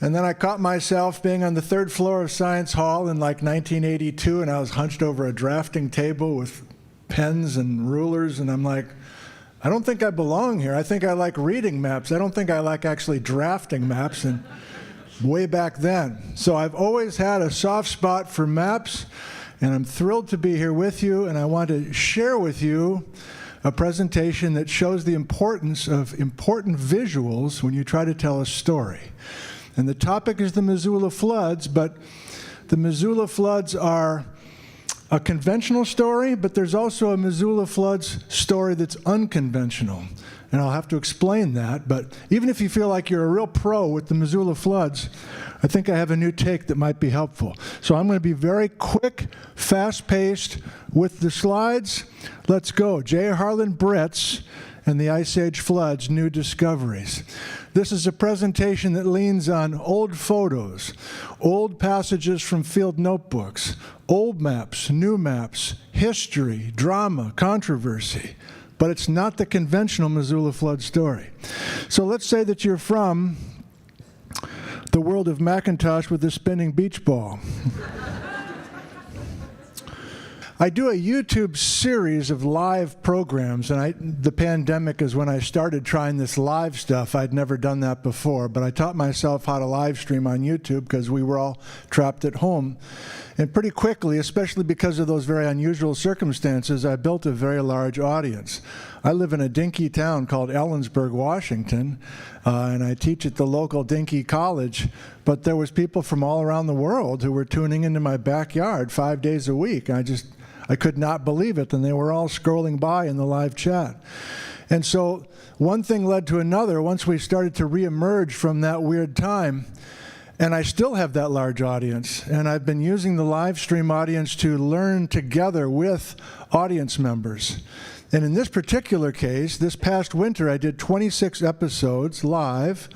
And then I caught myself being on the third floor of Science Hall in like 1982, and I was hunched over a drafting table with pens and rulers, and I'm like, I don't think I belong here. I think I like reading maps. I don't think I like actually drafting maps, and way back then. So I've always had a soft spot for maps, and I'm thrilled to be here with you, and I want to share with you a presentation that shows the importance of important visuals when you try to tell a story. And the topic is the Missoula floods, but the Missoula floods are a conventional story, but there's also a Missoula floods story that's unconventional. And I'll have to explain that, but even if you feel like you're a real pro with the Missoula floods, I think I have a new take that might be helpful. So I'm going to be very quick, fast-paced with the slides. Let's go. J. Harlan Bretz and the Ice Age Floods, New Discoveries. This is a presentation that leans on old photos, old passages from field notebooks, old maps, new maps, history, drama, controversy. But it's not the conventional Missoula flood story. So let's say that you're from the world of Macintosh with a spinning beach ball. I do a YouTube series of live programs, and the pandemic is when I started trying this live stuff. I'd never done that before, but I taught myself how to live stream on YouTube because we were all trapped at home. And pretty quickly, especially because of those very unusual circumstances, I built a very large audience. I live in a dinky town called Ellensburg, Washington, and I teach at the local dinky college, but there was people from all around the world who were tuning into my backyard 5 days a week. I could not believe it, and they were all scrolling by in the live chat. And so one thing led to another once we started to reemerge from that weird time. And I still have that large audience, and I've been using the live stream audience to learn together with audience members. And in this particular case, this past winter, I did 26 episodes live,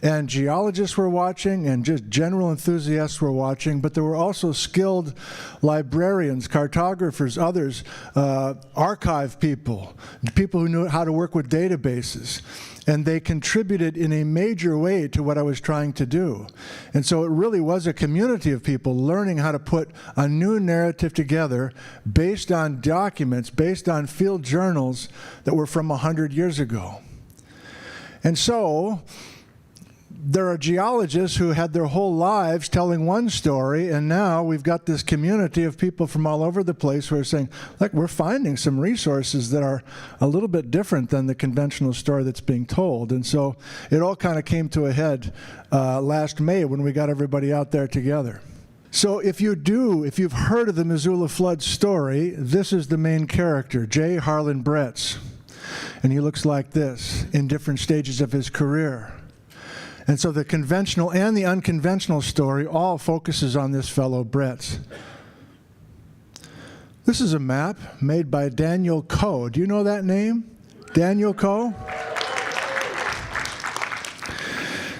and geologists were watching, and just general enthusiasts were watching, but there were also skilled librarians, cartographers, others, archive people, people who knew how to work with databases. And they contributed in a major way to what I was trying to do. And so it really was a community of people learning how to put a new narrative together based on documents, based on field journals that were from 100 years ago. And so there are geologists who had their whole lives telling one story, and now we've got this community of people from all over the place who are saying, look, we're finding some resources that are a little bit different than the conventional story that's being told. And so it all kind of came to a head last May when we got everybody out there together. So if you've heard of the Missoula flood story, this is the main character, J. Harlan Bretz. And he looks like this in different stages of his career. And so the conventional and the unconventional story all focuses on this fellow Bretz. This is a map made by Daniel Coe. Do you know that name? Daniel Coe?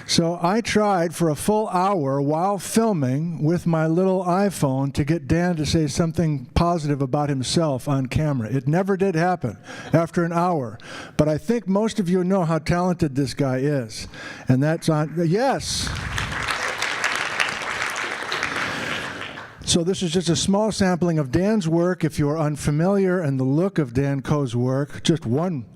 So I tried for a full hour while filming with my little iPhone to get Dan to say something positive about himself on camera. It never did happen after an hour. But I think most of you know how talented this guy is. And that's on, yes. So this is just a small sampling of Dan's work. If you're unfamiliar and the look of Dan Coe's work, just one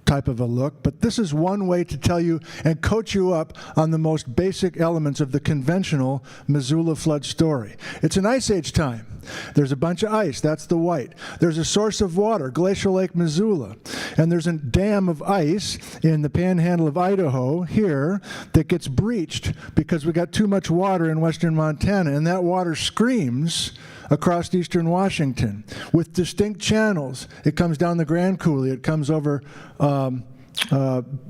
type of a look, but this is one way to tell you and coach you up on the most basic elements of the conventional Missoula flood story. It's an ice age time. There's a bunch of ice, that's the white. There's a source of water, Glacial Lake Missoula, and there's a dam of ice in the panhandle of Idaho here that gets breached because we got too much water in western Montana, and that water screams across eastern Washington with distinct channels. It comes down the Grand Coulee, it comes over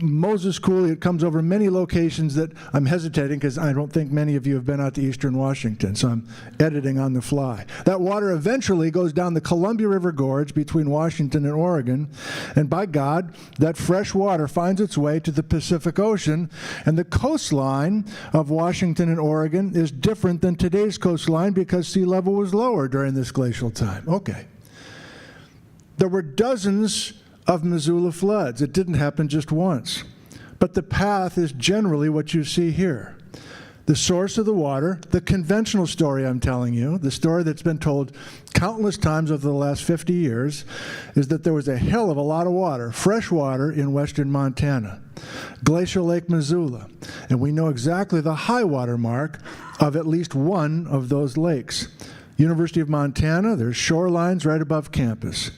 Moses Coulee, it comes over many locations that I'm hesitating because I don't think many of you have been out to eastern Washington, so I'm editing on the fly. That water eventually goes down the Columbia River Gorge between Washington and Oregon, and by God, that fresh water finds its way to the Pacific Ocean, and the coastline of Washington and Oregon is different than today's coastline because sea level was lower during this glacial time. Okay. There were dozens of Missoula floods. It didn't happen just once. But the path is generally what you see here. The source of the water, the conventional story I'm telling you, the story that's been told countless times over the last 50 years, is that there was a hell of a lot of water, fresh water, in western Montana, Glacial Lake Missoula. And we know exactly the high water mark of at least one of those lakes. University of Montana, there's shorelines right above campus.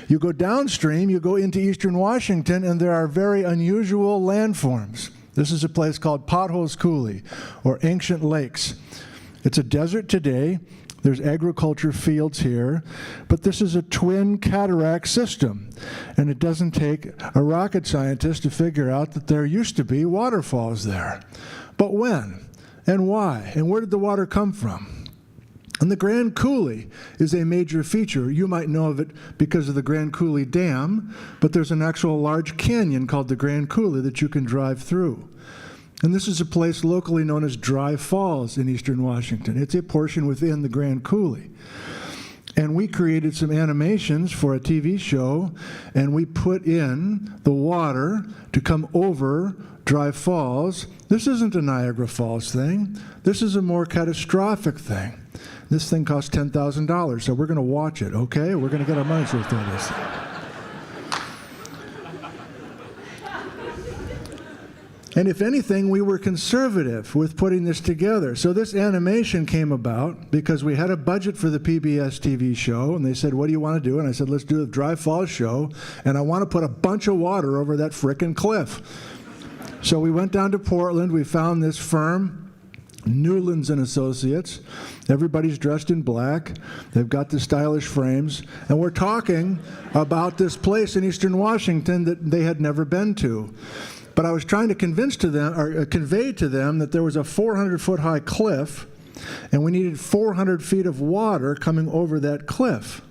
You go downstream, you go into eastern Washington, and there are very unusual landforms. This is a place called Potholes Coulee, or Ancient Lakes. It's a desert today. There's agriculture fields here, but this is a twin cataract system, and it doesn't take a rocket scientist to figure out that there used to be waterfalls there. But when, and why, and where did the water come from? And the Grand Coulee is a major feature. You might know of it because of the Grand Coulee Dam, but there's an actual large canyon called the Grand Coulee that you can drive through. And this is a place locally known as Dry Falls in eastern Washington. It's a portion within the Grand Coulee. And we created some animations for a TV show, and we put in the water to come over Dry Falls. This isn't a Niagara Falls thing. This is a more catastrophic thing. This thing costs $10,000, so we're going to watch it, okay? We're going to get our money's worth out of this thing. And if anything, we were conservative with putting this together. So this animation came about because we had a budget for the PBS TV show, and they said, what do you want to do? And I said, let's do the Dry Falls show, and I want to put a bunch of water over that frickin' cliff. So we went down to Portland. We found this firm, Newlands and Associates. Everybody's dressed in black. They've got the stylish frames. And we're talking about this place in eastern Washington that they had never been to. But I was trying to convince to them, or convey to them, that there was a 400-foot high cliff, and we needed 400 feet of water coming over that cliff.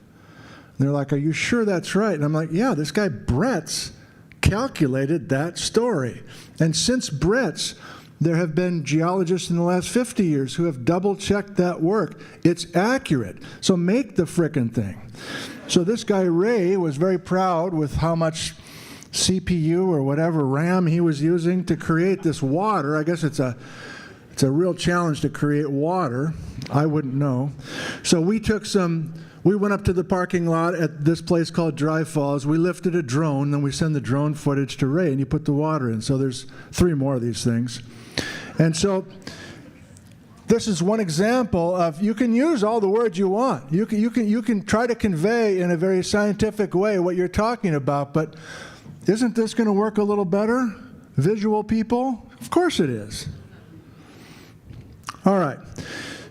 And they're like, are you sure that's right? And I'm like, yeah, this guy Bretz calculated that story. And since Bretz, there have been geologists in the last 50 years who have double-checked that work. It's accurate. So make the frickin' thing. So this guy Ray was very proud with how much CPU or whatever RAM he was using to create this water. I guess it's a real challenge to create water. I wouldn't know. So we went up to the parking lot at this place called Dry Falls. We lifted a drone, then we send the drone footage to Ray, and you put the water in. So there's 3 more of these things. And so this is one example of, you can use all the words you want. You can try to convey in a very scientific way what you're talking about, but isn't this going to work a little better? Visual people? Of course it is. All right.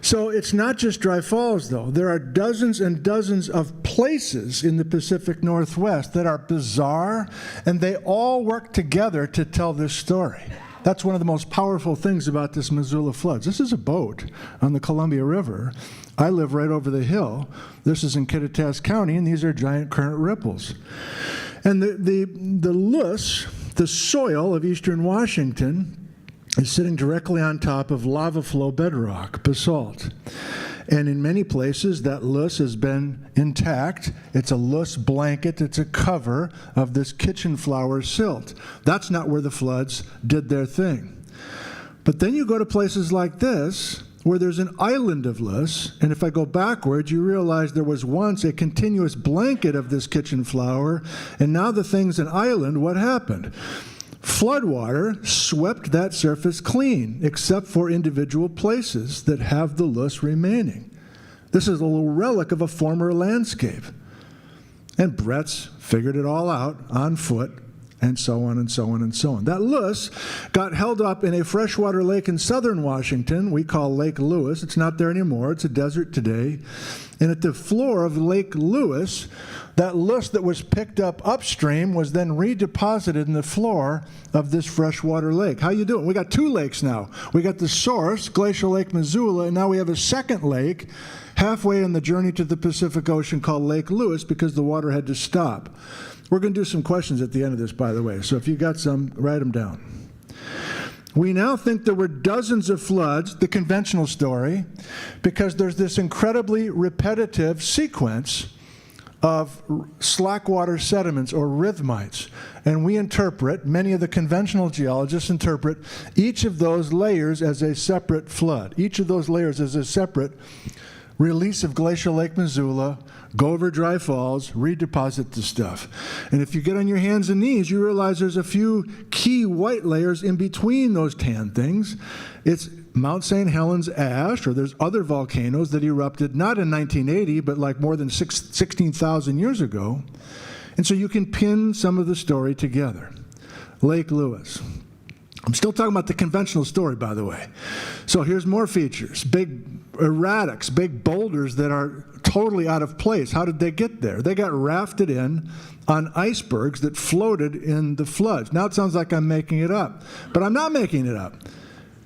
So it's not just Dry Falls, though. There are dozens and dozens of places in the Pacific Northwest that are bizarre, and they all work together to tell this story. That's one of the most powerful things about this Missoula floods. This is a boat on the Columbia River. I live right over the hill. This is in Kittitas County, and these are giant current ripples. And the loess, the soil of eastern Washington, is sitting directly on top of lava flow bedrock, basalt. And in many places, that loess has been intact. It's a loess blanket. It's a cover of this kitchen flower silt. That's not where the floods did their thing. But then you go to places like this, where there's an island of loess, and if I go backwards, you realize there was once a continuous blanket of this kitchen flower, and now the thing's an island. What happened? Floodwater swept that surface clean, except for individual places that have the loess remaining. This is a little relic of a former landscape. And Bretz figured it all out on foot, and so on and so on and so on. That loess got held up in a freshwater lake in southern Washington we call Lake Lewis. It's not there anymore. It's a desert today. And at the floor of Lake Lewis, that loess that was picked up upstream was then redeposited in the floor of this freshwater lake. How you doing? We got 2 lakes now. We got the source, Glacial Lake Missoula, and now we have a second lake halfway in the journey to the Pacific Ocean called Lake Lewis because the water had to stop. We're going to do some questions at the end of this, by the way, so if you got some, write them down. We now think there were dozens of floods, the conventional story, because there's this incredibly repetitive sequence of slackwater sediments or rhythmites. And we interpret, many of the conventional geologists interpret each of those layers as a separate flood. Each of those layers as a separate release of glacial Lake Missoula, go over dry falls, redeposit the stuff. And if you get on your hands and knees, you realize there's a few key white layers in between those tan things. It's Mount St. Helens ash, or there's other volcanoes that erupted not in 1980, but like more than 16,000 years ago. And so you can pin some of the story together. Lake Lewis. I'm still talking about the conventional story, by the way. So here's more features. Big erratics, big boulders that are totally out of place. How did they get there? They got rafted in on icebergs that floated in the floods. Now it sounds like I'm making it up, but I'm not making it up.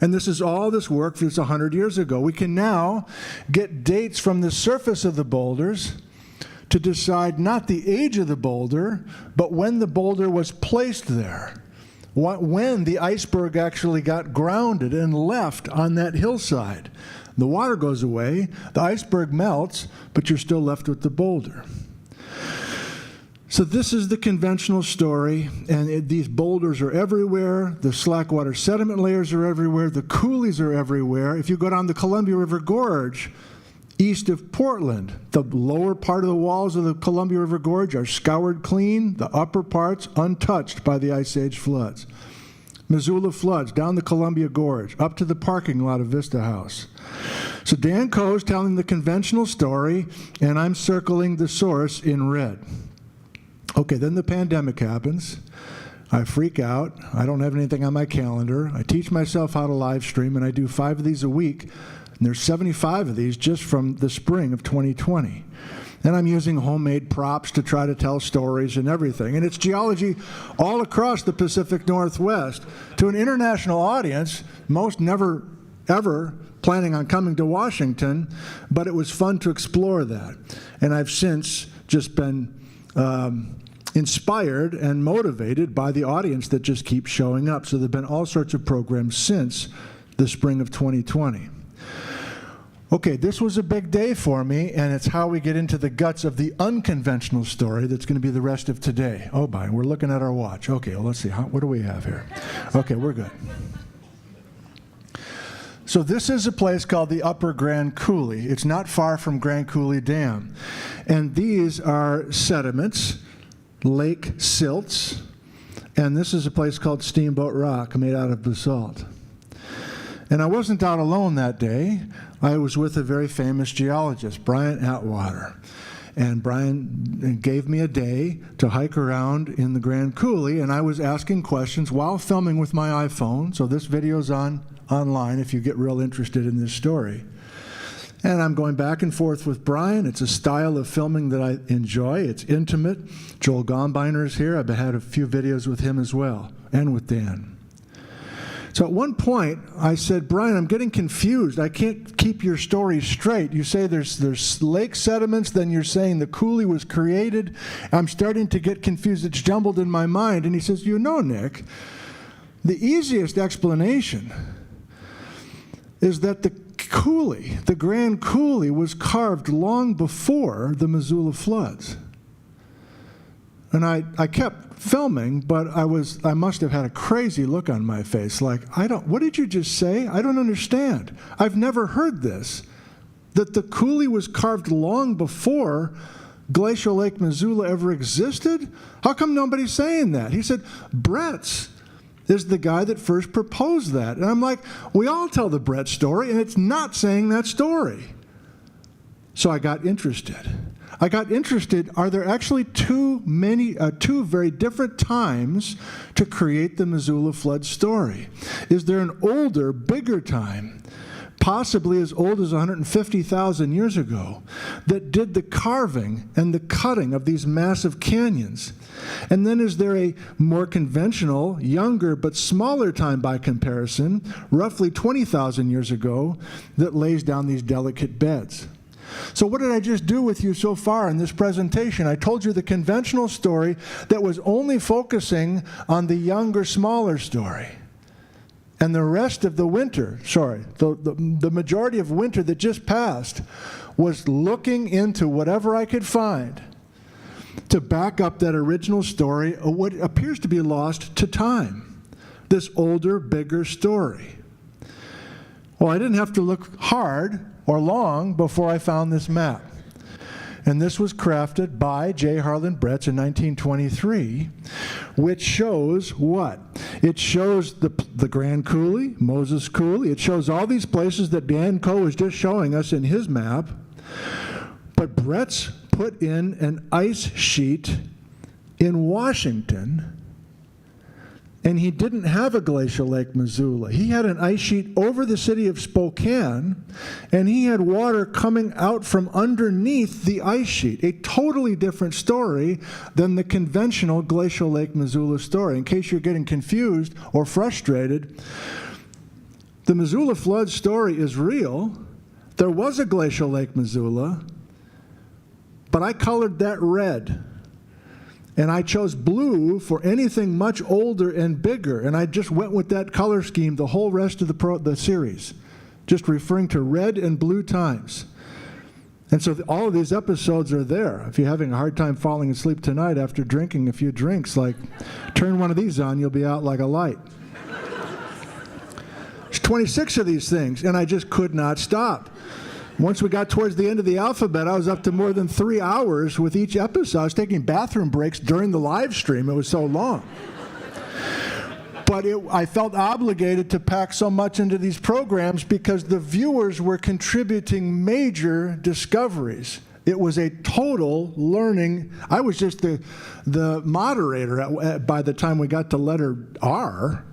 And this is all this work that's 100 years ago. We can now get dates from the surface of the boulders to decide not the age of the boulder, but when the boulder was placed there. When the iceberg actually got grounded and left on that hillside. The water goes away, the iceberg melts, but you're still left with the boulder. So this is the conventional story, and these boulders are everywhere. The slackwater sediment layers are everywhere. The coulees are everywhere. If you go down the Columbia River Gorge, east of Portland, the lower part of the walls of the Columbia River Gorge are scoured clean, the upper parts untouched by the Ice Age floods. Missoula floods down the Columbia Gorge, up to the parking lot of Vista House. So Dan Coe's telling the conventional story, and I'm circling the source in red. Okay, then the pandemic happens. I freak out. I don't have anything on my calendar. I teach myself how to live stream, and I do 5 of these a week. And there's 75 of these just from the spring of 2020. And I'm using homemade props to try to tell stories and everything. And it's geology all across the Pacific Northwest. To an international audience, most never, ever planning on coming to Washington, but it was fun to explore that. And I've since just been inspired and motivated by the audience that just keeps showing up. So there have been all sorts of programs since the spring of 2020. Okay, this was a big day for me, and it's how we get into the guts of the unconventional story that's going to be the rest of today. Oh, boy, we're looking at our watch. Okay, well, let's see. What do we have here? Okay, we're good. So this is a place called the Upper Grand Coulee. It's not far from Grand Coulee Dam. And these are sediments, lake silts, and this is a place called Steamboat Rock made out of basalt. And I wasn't out alone that day. I was with a very famous geologist, Brian Atwater. And Brian gave me a day to hike around in the Grand Coulee, and I was asking questions while filming with my iPhone. So this video's online if you get real interested in this story. And I'm going back and forth with Brian. It's a style of filming that I enjoy. It's intimate. Joel Gombiner's here. I've had a few videos with him as well, and with Dan. So at one point, I said, Brian, I'm getting confused. I can't keep your story straight. You say there's lake sediments, then you're saying the coulee was created. I'm starting to get confused. It's jumbled in my mind. And he says, you know, Nick, the easiest explanation is that the coulee, the Grand Coulee, was carved long before the Missoula floods. And I kept filming, but I must have had a crazy look on my face, like, what did you just say? I don't understand. I've never heard this, that the coulee was carved long before glacial Lake Missoula ever existed? How come nobody's saying that? He said, Bretz is the guy that first proposed that. And I'm like, we all tell the Bretz story, and it's not saying that story. So I got interested. Are there actually two very different times to create the Missoula flood story? Is there an older, bigger time, possibly as old as 150,000 years ago, that did the carving and the cutting of these massive canyons? And then is there a more conventional, younger, but smaller time by comparison, roughly 20,000 years ago, that lays down these delicate beds? So what did I just do with you so far in this presentation? I told you the conventional story that was only focusing on the younger, smaller story. And the rest of the winter, the majority of winter that just passed was looking into whatever I could find to back up that original story of what appears to be lost to time, this older, bigger story. Well, I didn't have to look hard or long before I found this map. And this was crafted by J. Harlan Bretz in 1923, which shows what? It shows the Grand Coulee, Moses Coulee. It shows all these places that Dan Coe was just showing us in his map. But Bretz put in an ice sheet in Washington, and he didn't have a glacial Lake Missoula. He had an ice sheet over the city of Spokane, and he had water coming out from underneath the ice sheet. A totally different story than the conventional glacial Lake Missoula story. In case you're getting confused or frustrated, the Missoula flood story is real. There was a glacial Lake Missoula, but I colored that red. And I chose blue for anything much older and bigger. And I just went with that color scheme the whole rest of the series, just referring to red and blue times. And so all of these episodes are there. If you're having a hard time falling asleep tonight after drinking a few drinks, like turn one of these on, you'll be out like a light. There's 26 of these things, and I just could not stop. Once we got towards the end of the alphabet, I was up to more than 3 hours with each episode. I was taking bathroom breaks during the live stream. It was so long. But I felt obligated to pack so much into these programs because the viewers were contributing major discoveries. It was a total learning. I was just the moderator by the time we got to letter R.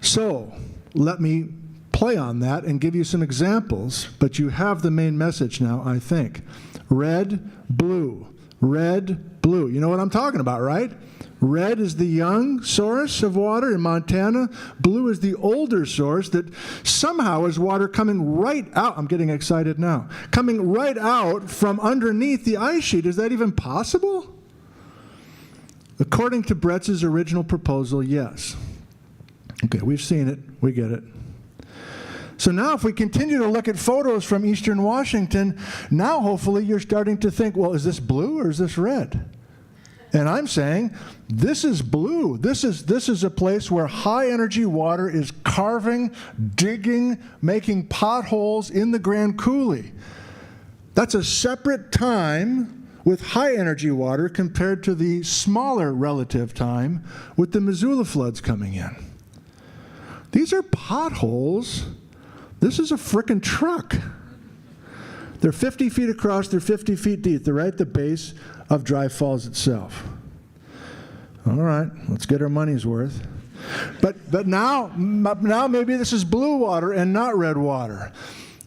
So let me play on that and give you some examples, but you have the main message now, I think. Red, blue. Red, blue. You know what I'm talking about, right? Red is the young source of water in Montana. Blue is the older source that somehow is water coming right out. I'm getting excited now. Coming right out from underneath the ice sheet. Is that even possible? According to Bretz's original proposal, yes. Okay, we've seen it. We get it. So now if we continue to look at photos from eastern Washington, now hopefully you're starting to think, well, is this blue or is this red? And I'm saying, this is blue. This is a place where high energy water is carving, digging, making potholes in the Grand Coulee. That's a separate time with high energy water compared to the smaller relative time with the Missoula floods coming in. These are potholes. This is a frickin' truck. They're 50 feet across, they're 50 feet deep. They're right at the base of Dry Falls itself. All right, let's get our money's worth. But now maybe this is blue water and not red water.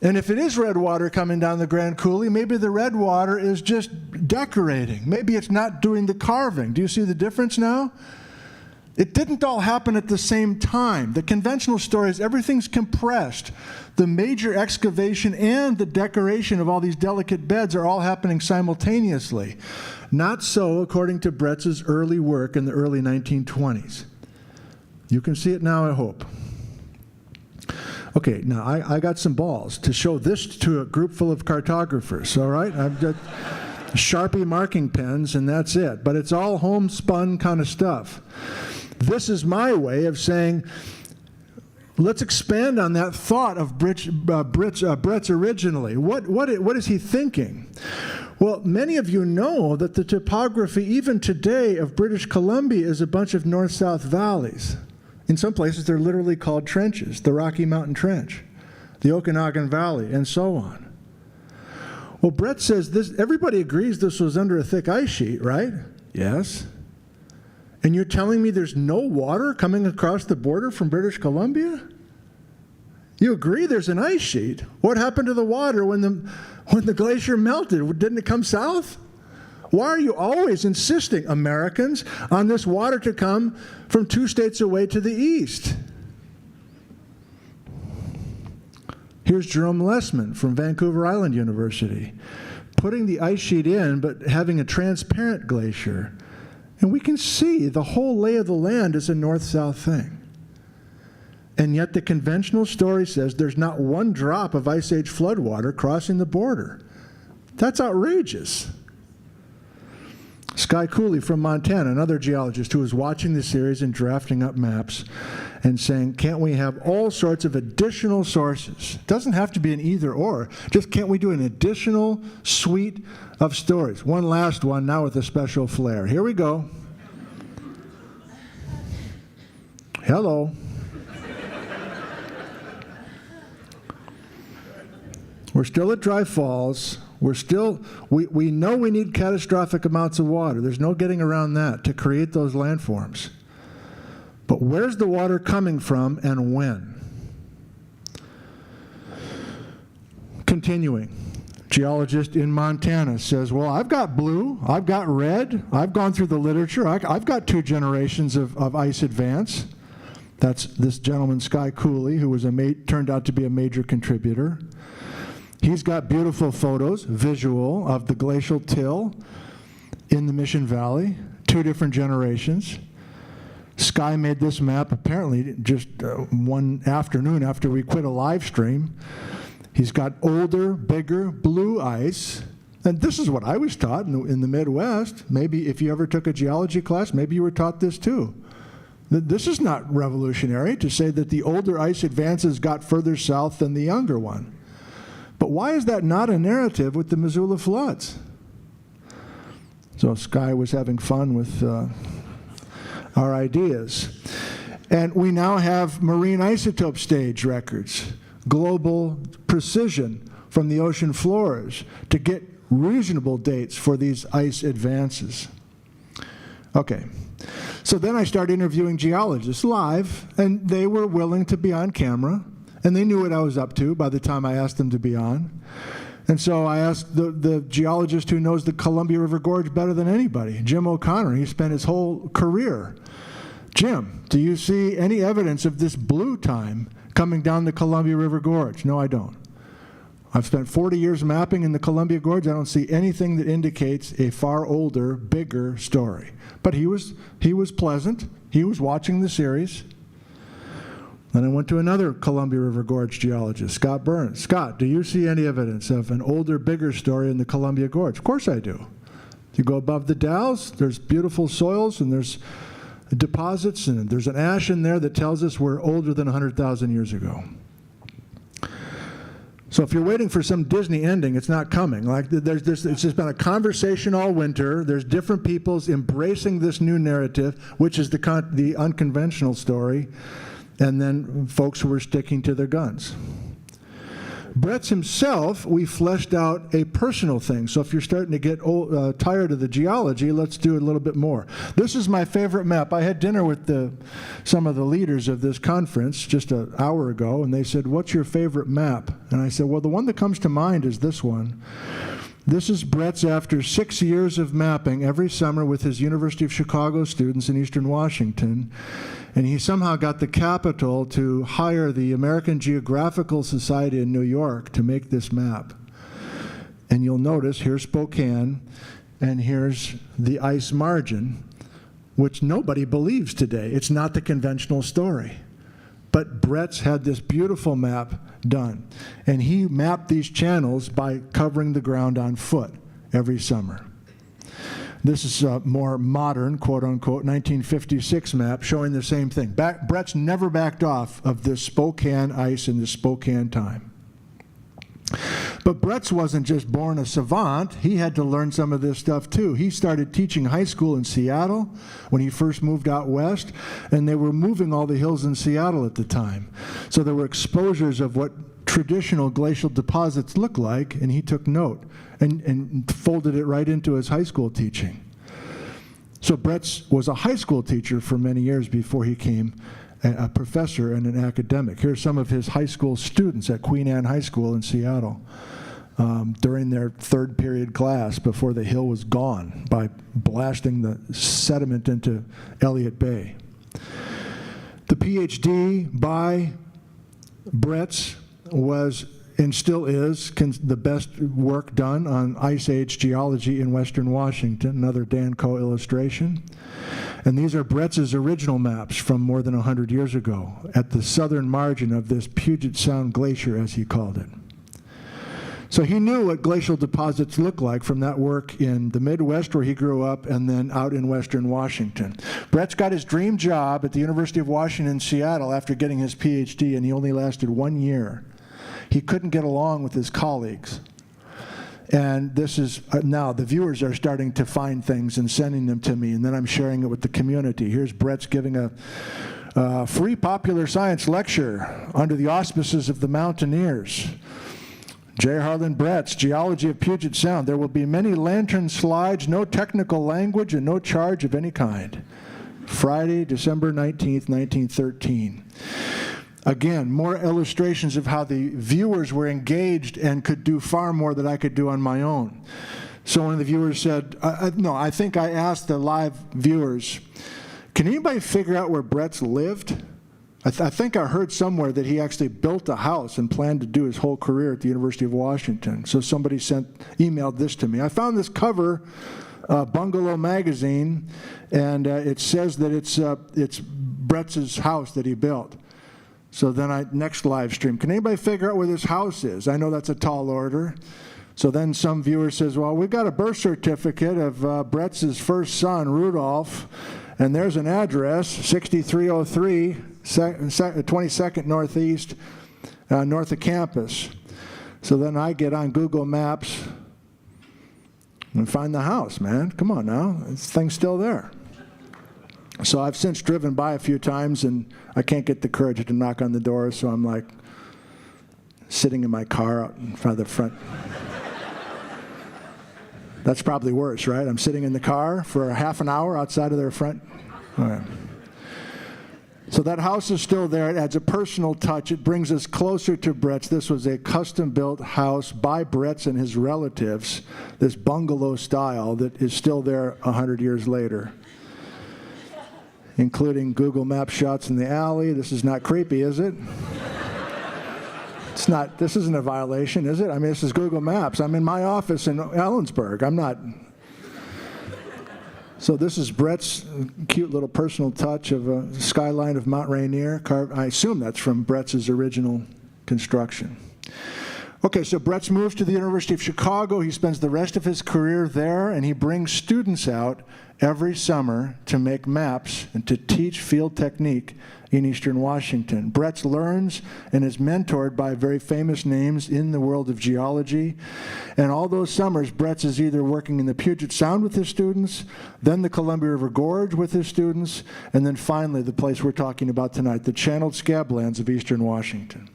And if it is red water coming down the Grand Coulee, maybe the red water is just decorating. Maybe it's not doing the carving. Do you see the difference now? It didn't all happen at the same time. The conventional story is everything's compressed. The major excavation and the decoration of all these delicate beds are all happening simultaneously. Not so according to Bretz's early work in the early 1920s. You can see it now, I hope. Okay, now I got some balls to show this to a group full of cartographers, all right? I've got Sharpie marking pens and that's it, but it's all homespun kind of stuff. This is my way of saying, let's expand on that thought of Bretz originally. What is he thinking? Well, many of you know that the topography, even today, of British Columbia is a bunch of north-south valleys. In some places, they're literally called trenches, the Rocky Mountain Trench, the Okanagan Valley, and so on. Well, Bretz says this, everybody agrees this was under a thick ice sheet, right? Yes. And you're telling me there's no water coming across the border from British Columbia? You agree there's an ice sheet. What happened to the water when the glacier melted? Didn't it come south? Why are you always insisting, Americans, on this water to come from 2 states away to the east? Here's Jerome Lessman from Vancouver Island University, putting the ice sheet in but having a transparent glacier. And we can see the whole lay of the land is a north-south thing. And yet the conventional story says there's not one drop of Ice Age floodwater crossing the border. That's outrageous. Sky Cooley from Montana, another geologist who was watching the series and drafting up maps and saying, can't we have all sorts of additional sources? It doesn't have to be an either or. Just can't we do an additional suite of stories? One last one, now with a special flair. Here we go. Hello. We're still at Dry Falls. We know we need catastrophic amounts of water. There's no getting around that to create those landforms. But where's the water coming from and when? Continuing, geologist in Montana says, well, I've got blue, I've got red, I've gone through the literature, I've got 2 generations of ice advance. That's this gentleman, Sky Cooley, who was turned out to be a major contributor. He's got beautiful photos, visual, of the glacial till in the Mission Valley, 2 different generations. Sky made this map apparently just one afternoon after we quit a live stream. He's got older, bigger, blue ice. And this is what I was taught in the Midwest. Maybe if you ever took a geology class, maybe you were taught this too. This is not revolutionary to say that the older ice advances got further south than the younger one. But why is that not a narrative with the Missoula floods? So Sky was having fun with our ideas. And we now have marine isotope stage records, global precision from the ocean floors to get reasonable dates for these ice advances. Okay, so then I started interviewing geologists live, and they were willing to be on camera, and they knew what I was up to by the time I asked them to be on. And so I asked the geologist who knows the Columbia River Gorge better than anybody, Jim O'Connor. He spent his whole career. Jim, do you see any evidence of this blue time coming down the Columbia River Gorge? No, I don't. I've spent 40 years mapping in the Columbia Gorge. I don't see anything that indicates a far older, bigger story. But he was pleasant. He was watching the series. Then I went to another Columbia River Gorge geologist, Scott Burns. Scott, do you see any evidence of an older, bigger story in the Columbia Gorge? Of course I do. If you go above the Dalles, there's beautiful soils and there's deposits and there's an ash in there that tells us we're older than 100,000 years ago. So if you're waiting for some Disney ending, it's not coming. Like it's just been a conversation all winter. There's different peoples embracing this new narrative, which is the unconventional story, and then folks who are sticking to their guns. Bretz himself, we fleshed out a personal thing. So if you're starting to get tired of the geology, let's do a little bit more. This is my favorite map. I had dinner with some of the leaders of this conference just an hour ago, and they said, what's your favorite map? And I said, well, the one that comes to mind is this one. This is Bretz after 6 years of mapping every summer with his University of Chicago students in Eastern Washington. And he somehow got the capital to hire the American Geographical Society in New York to make this map. And you'll notice here's Spokane, and here's the ice margin, which nobody believes today. It's not the conventional story. But Bretz had this beautiful map done. And he mapped these channels by covering the ground on foot every summer. This is a more modern, quote-unquote, 1956 map showing the same thing. Bretz never backed off of this Spokane ice in the Spokane time. But Bretz wasn't just born a savant. He had to learn some of this stuff, too. He started teaching high school in Seattle when he first moved out west, and they were moving all the hills in Seattle at the time. So there were exposures of what traditional glacial deposits look like, and he took note and folded it right into his high school teaching. So Bretz was a high school teacher for many years before he became a professor and an academic. Here's some of his high school students at Queen Anne High School in Seattle during their third period class before the hill was gone by blasting the sediment into Elliott Bay. The PhD by Bretz was and still is the best work done on Ice Age geology in Western Washington, another Dan Coe illustration. And these are Bretz's original maps from more than 100 years ago at the southern margin of this Puget Sound Glacier, as he called it. So he knew what glacial deposits look like from that work in the Midwest where he grew up and then out in Western Washington. Bretz got his dream job at the University of Washington in Seattle after getting his PhD, and he only lasted 1 year. He couldn't get along with his colleagues. And this is, now the viewers are starting to find things and sending them to me, and then I'm sharing it with the community. Here's Bretz giving a free popular science lecture under the auspices of the Mountaineers. J. Harlan Bretz, Geology of Puget Sound. There will be many lantern slides, no technical language, and no charge of any kind. Friday, December 19th, 1913. Again, more illustrations of how the viewers were engaged and could do far more than I could do on my own. So one of the viewers said, I think I asked the live viewers, can anybody figure out where Bretz lived? I think I heard somewhere that he actually built a house and planned to do his whole career at the University of Washington. So somebody emailed this to me. I found this cover, Bungalow magazine, and it says that it's Bretz's house that he built. So then next live stream, can anybody figure out where this house is? I know that's a tall order. So then some viewer says, well, we've got a birth certificate of Bretz's first son, Rudolph, and there's an address, 6303, 22nd Northeast, north of campus. So then I get on Google Maps and find the house, man. Come on now, this thing's still there. So I've since driven by a few times, and I can't get the courage to knock on the door, so I'm like sitting in my car out in front of the front. That's probably worse, right? I'm sitting in the car for a half an hour outside of their front. All right. So that house is still there. It adds a personal touch. It brings us closer to Bretz. This was a custom-built house by Bretz and his relatives, this bungalow style that is still there 100 years later, including Google Maps shots in the alley. This is not creepy, is it? It's not, this isn't a violation, is it? I mean, this is Google Maps. I'm in my office in Ellensburg. I'm not. So this is Bretz's cute little personal touch of a skyline of Mount Rainier. I assume that's from Bretz's original construction. Okay, so Bretz moves to the University of Chicago. He spends the rest of his career there, and he brings students out every summer to make maps and to teach field technique in Eastern Washington. Bretz learns and is mentored by very famous names in the world of geology. And all those summers, Bretz is either working in the Puget Sound with his students, then the Columbia River Gorge with his students, and then finally the place we're talking about tonight, the channeled scablands of Eastern Washington.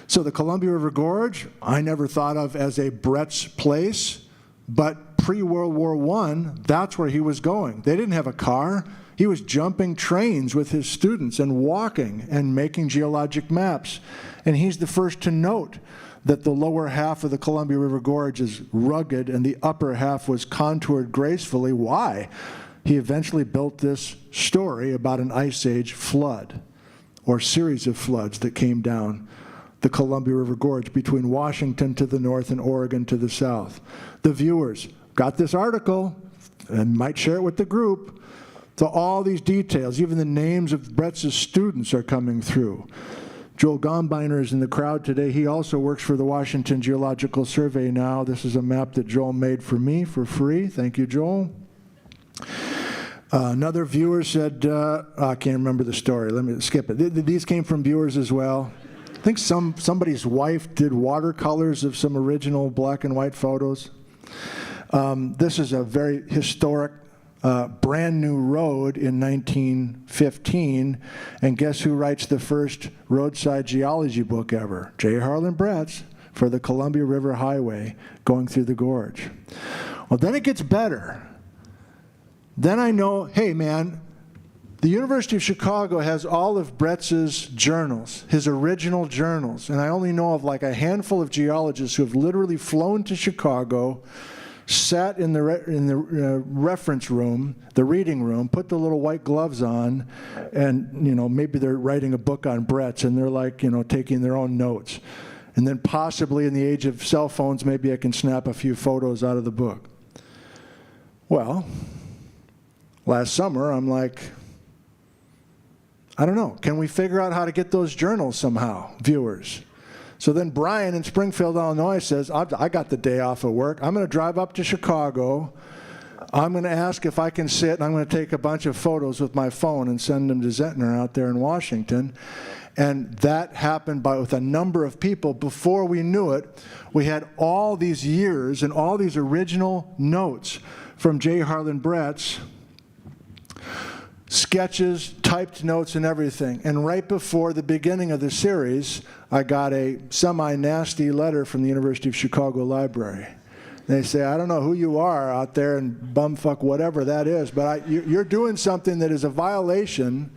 So the Columbia River Gorge, I never thought of as a Bretz place, but pre-World War I, that's where he was going. They didn't have a car. He was jumping trains with his students and walking and making geologic maps. And he's the first to note that the lower half of the Columbia River Gorge is rugged and the upper half was contoured gracefully. Why? He eventually built this story about an Ice Age flood or series of floods that came down the Columbia River Gorge between Washington to the north and Oregon to the south. The viewers got this article and might share it with the group. So all these details, even the names of Bretz's students are coming through. Joel Gombiner is in the crowd today. He also works for the Washington Geological Survey now. This is a map that Joel made for me for free. Thank you, Joel. Another viewer said, I can't remember the story. Let me skip it. These came from viewers as well. I think somebody's wife did watercolors of some original black and white photos. This is a very historic brand new road in 1915, and guess who writes the first roadside geology book ever? J. Harlan Bretz for the Columbia River Highway going through the gorge. Well, then it gets better. Then I know, hey man, the University of Chicago has all of Bretz's journals, his original journals, and I only know of like a handful of geologists who have literally flown to Chicago, sat in the reference room, the reading room, put the little white gloves on, and maybe they're writing a book on Bretz, and they're like taking their own notes. And then possibly in the age of cell phones, maybe I can snap a few photos out of the book. Well, last summer I'm like, I don't know, can we figure out how to get those journals somehow, viewers? So then Brian in Springfield, Illinois says, I got the day off of work. I'm going to drive up to Chicago. I'm going to ask if I can sit, and I'm going to take a bunch of photos with my phone and send them to Zentner out there in Washington. And that happened with a number of people. Before we knew it, we had all these years and all these original notes from J. Harlan Bretz, sketches, typed notes, and everything. And right before the beginning of the series, I got a semi-nasty letter from the University of Chicago Library. They say, I don't know who you are out there in bumfuck whatever that is, but you're doing something that is a violation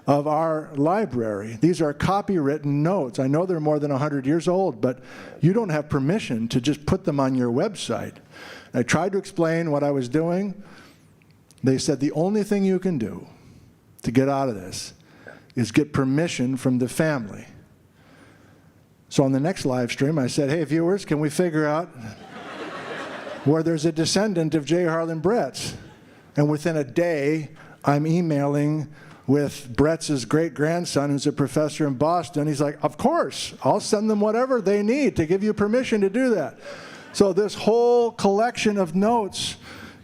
of our library. These are copywritten notes. I know they're more than 100 years old, but you don't have permission to just put them on your website. I tried to explain what I was doing. They said the only thing you can do to get out of this is get permission from the family. So on the next live stream, I said, hey, viewers, can we figure out where there's a descendant of J. Harlan Bretz? And within a day, I'm emailing with Bretz's great-grandson, who's a professor in Boston. He's like, of course, I'll send them whatever they need to give you permission to do that. So this whole collection of notes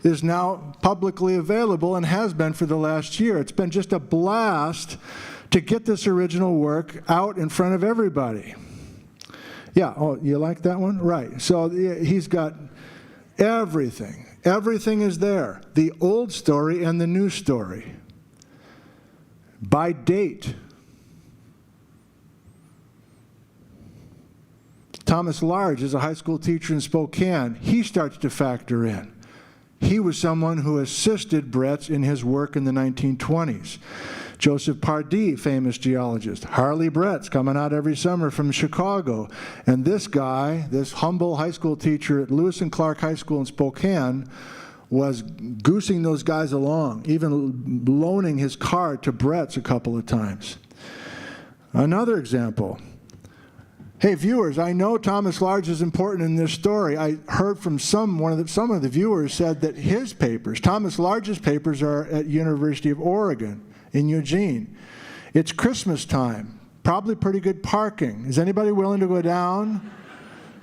is now publicly available and has been for the last year. It's been just a blast to get this original work out in front of everybody. Yeah, oh, you like that one? Right. So he's got everything. Everything is there. The old story and the new story. By date. Thomas Large is a high school teacher in Spokane. He starts to factor in. He was someone who assisted Bretz in his work in the 1920s. Joseph Pardee, famous geologist. Harley Bretz, coming out every summer from Chicago. And this guy, this humble high school teacher at Lewis and Clark High School in Spokane, was goosing those guys along, even loaning his car to Bretz a couple of times. Another example. Hey viewers, I know Thomas Large is important in this story. I heard from some of the viewers said that his papers, Thomas Large's papers, are at University of Oregon in Eugene. It's Christmas time, probably pretty good parking. Is anybody willing to go down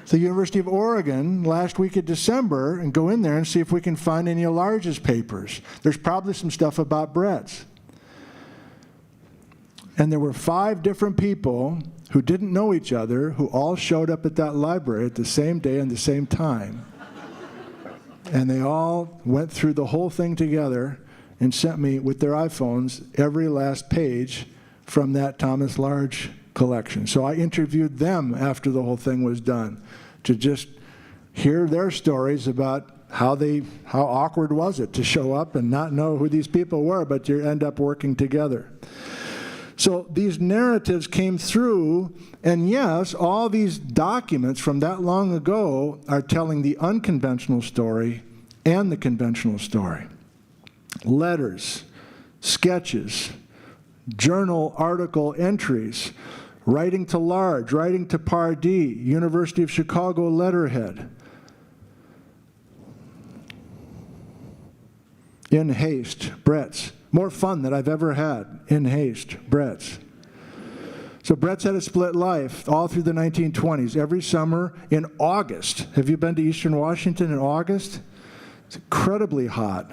to the University of Oregon last week of December and go in there and see if we can find any of Large's papers? There's probably some stuff about Bretz. And there were 5 different people who didn't know each other who all showed up at that library at the same day and the same time. And they all went through the whole thing together and sent me with their iPhones every last page from that Thomas Large collection. So I interviewed them after the whole thing was done to just hear their stories about how awkward was it to show up and not know who these people were, but you end up working together. So these narratives came through, and yes, all these documents from that long ago are telling the unconventional story and the conventional story. Letters, sketches, journal article entries, writing to Large, writing to Pardee, University of Chicago letterhead. In haste, Bretz. More fun than I've ever had. In haste, Bretz. So Bretz had a split life all through the 1920s. Every summer in August. Have you been to Eastern Washington in August? It's incredibly hot.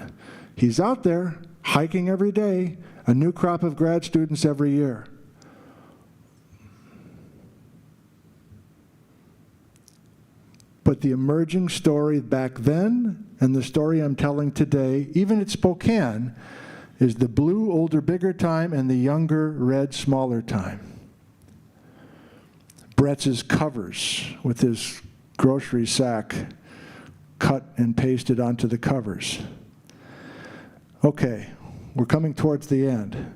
He's out there hiking every day, a new crop of grad students every year. But the emerging story back then and the story I'm telling today, even at Spokane, is the blue, older, bigger time and the younger, red, smaller time. Bretz's covers with his grocery sack cut and pasted onto the covers. Okay, we're coming towards the end.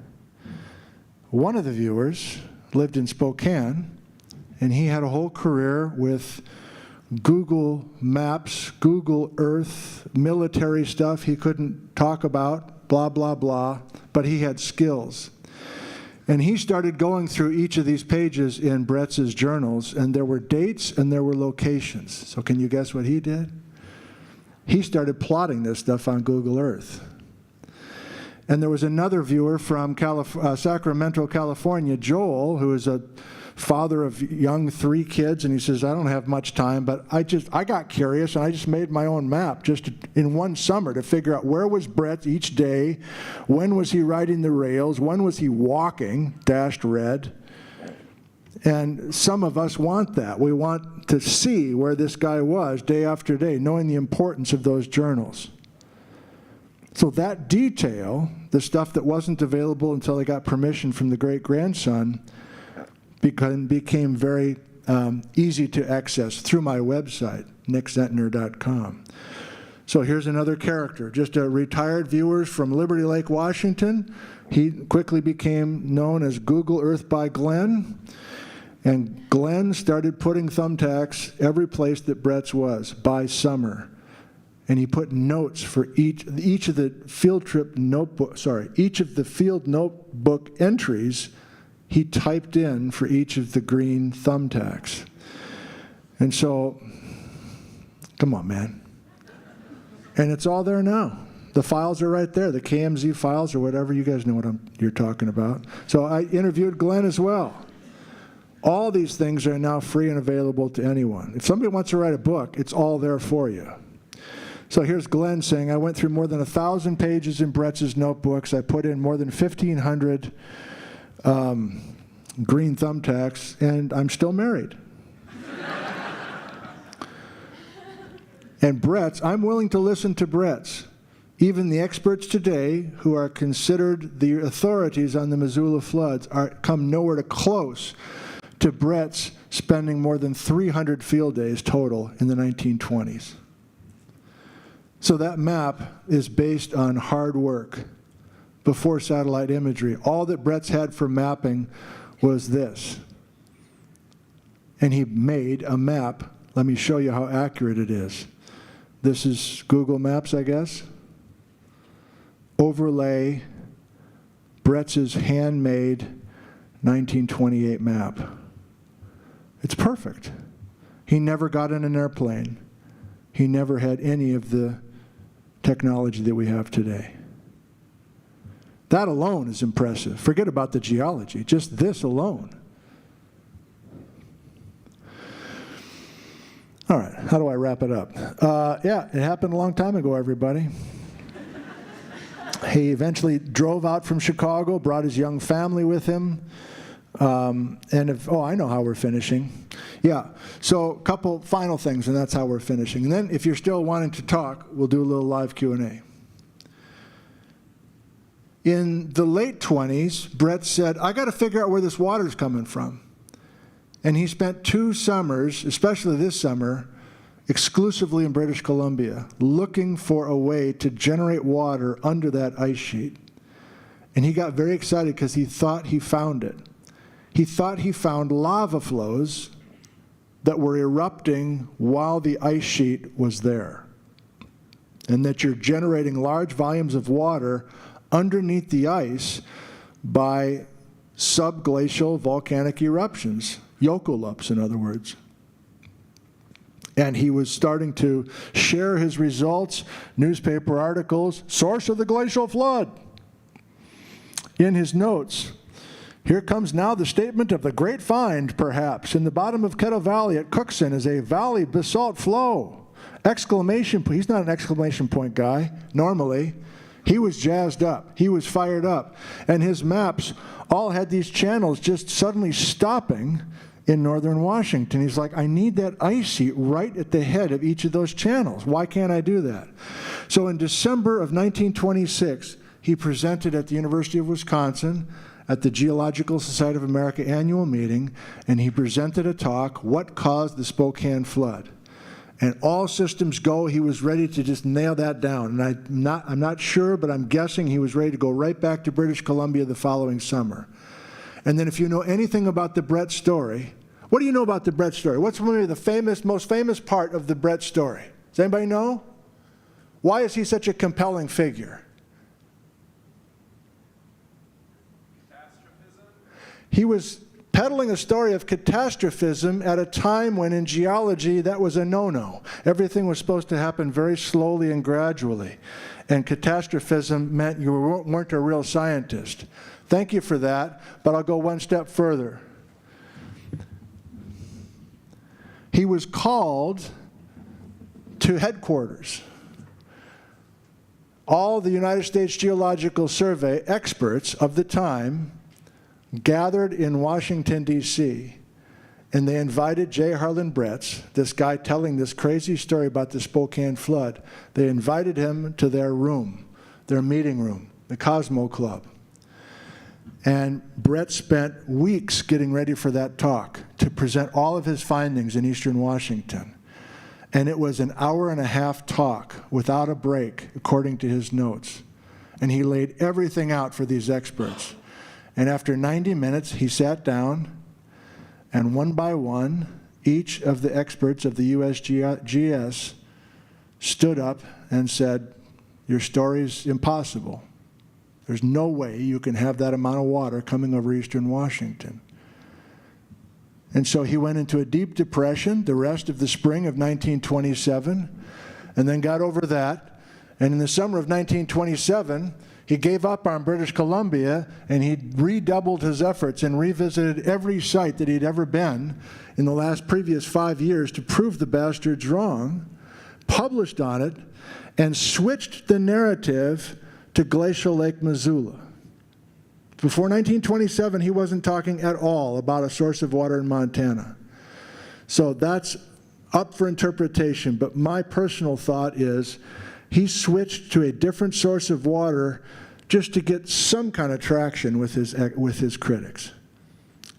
One of the viewers lived in Spokane, and he had a whole career with Google Maps, Google Earth, military stuff he couldn't talk about, blah, blah, blah, but he had skills. And he started going through each of these pages in Bretz's journals, and there were dates and there were locations. So can you guess what he did? He started plotting this stuff on Google Earth. And there was another viewer from Sacramento, California, Joel, who is a father of young 3 kids, and he says, I don't have much time, but I got curious, and I just made my own map just in one summer to figure out where was Bretz each day, when was he riding the rails, when was he walking, dashed red. And some of us want that. We want to see where this guy was day after day, knowing the importance of those journals. So that detail, the stuff that wasn't available until I got permission from the great-grandson, became very easy to access through my website, nickzentner.com. So here's another character, just a retired viewer from Liberty Lake, Washington. He quickly became known as Google Earth by Glenn. And Glenn started putting thumbtacks every place that Bretz was by summer. And he put notes for each of the field trip notebook, each of the field notebook entries he typed in for each of the green thumbtacks. And so, come on, man. And it's all there now. The files are right there, the KMZ files or whatever. You guys know what you're talking about. So I interviewed Glenn as well. All these things are now free and available to anyone. If somebody wants to write a book, it's all there for you. So here's Glenn saying, I went through more than 1,000 pages in Bretz's notebooks. I put in more than 1,500 green thumbtacks, and I'm still married. And Bretz, I'm willing to listen to Bretz. Even the experts today who are considered the authorities on the Missoula floods come nowhere close to Bretz spending more than 300 field days total in the 1920s. So that map is based on hard work before satellite imagery. All that Bretz had for mapping was this. And he made a map. Let me show you how accurate it is. This is Google Maps, I guess. Overlay Bretz's handmade 1928 map. It's perfect. He never got in an airplane. He never had any of the technology that we have today. That alone is impressive. Forget about the geology, just this alone. All right, how do I wrap it up? Yeah, it happened a long time ago, everybody. He eventually drove out from Chicago, brought his young family with him. I know how we're finishing. Yeah, so a couple final things, and that's how we're finishing. And then if you're still wanting to talk, we'll do a little live Q&A. In the late 20s, Bretz said, I got to figure out where this water's coming from. And he spent 2 summers, especially this summer, exclusively in British Columbia, looking for a way to generate water under that ice sheet. And he got very excited because he thought he found it. He thought he found lava flows that were erupting while the ice sheet was there, and that you're generating large volumes of water underneath the ice by subglacial volcanic eruptions, yokulupes, in other words. And he was starting to share his results, newspaper articles, source of the glacial flood. In his notes, here comes now the statement of the great find, perhaps. In the bottom of Kettle Valley at Cookson is a valley basalt flow. Exclamation point. He's not an exclamation point guy, normally. He was jazzed up. He was fired up. And his maps all had these channels just suddenly stopping in northern Washington. He's like, I need that ice sheet right at the head of each of those channels. Why can't I do that? So in December of 1926, he presented at the University of Wisconsin at the Geological Society of America annual meeting, and he presented a talk, What Caused the Spokane Flood? And all systems go, he was ready to just nail that down. And I'm not sure, but I'm guessing he was ready to go right back to British Columbia the following summer. And then if you know anything about the Bretz story, what do you know about the Bretz story? What's maybe the most famous part of the Bretz story? Does anybody know? Why is he such a compelling figure? He was peddling a story of catastrophism at a time when in geology that was a no-no. Everything was supposed to happen very slowly and gradually. And catastrophism meant you weren't a real scientist. Thank you for that, but I'll go one step further. he was called to headquarters. All the United States Geological Survey experts of the time gathered in Washington, D.C., and they invited J. Harlan Bretz, this guy telling this crazy story about the Spokane flood. They invited him to their room, their meeting room, the Cosmo Club. And Bretz spent weeks getting ready for that talk to present all of his findings in Eastern Washington. And it was an hour-and-a-half talk without a break, according to his notes. And he laid everything out for these experts. And after 90 minutes, he sat down, and one by one, each of the experts of the USGS stood up and said, "Your story's impossible. There's no way you can have that amount of water coming over Eastern Washington." And so he went into a deep depression the rest of the spring of 1927, and then got over that. And in the summer of 1927, he gave up on British Columbia, and he redoubled his efforts and revisited every site that he'd ever been in the previous 5 years to prove the bastards wrong, published on it, and switched the narrative to glacial Lake Missoula. Before 1927, he wasn't talking at all about a source of water in Montana. So that's up for interpretation, but my personal thought is he switched to a different source of water just to get some kind of traction with his critics.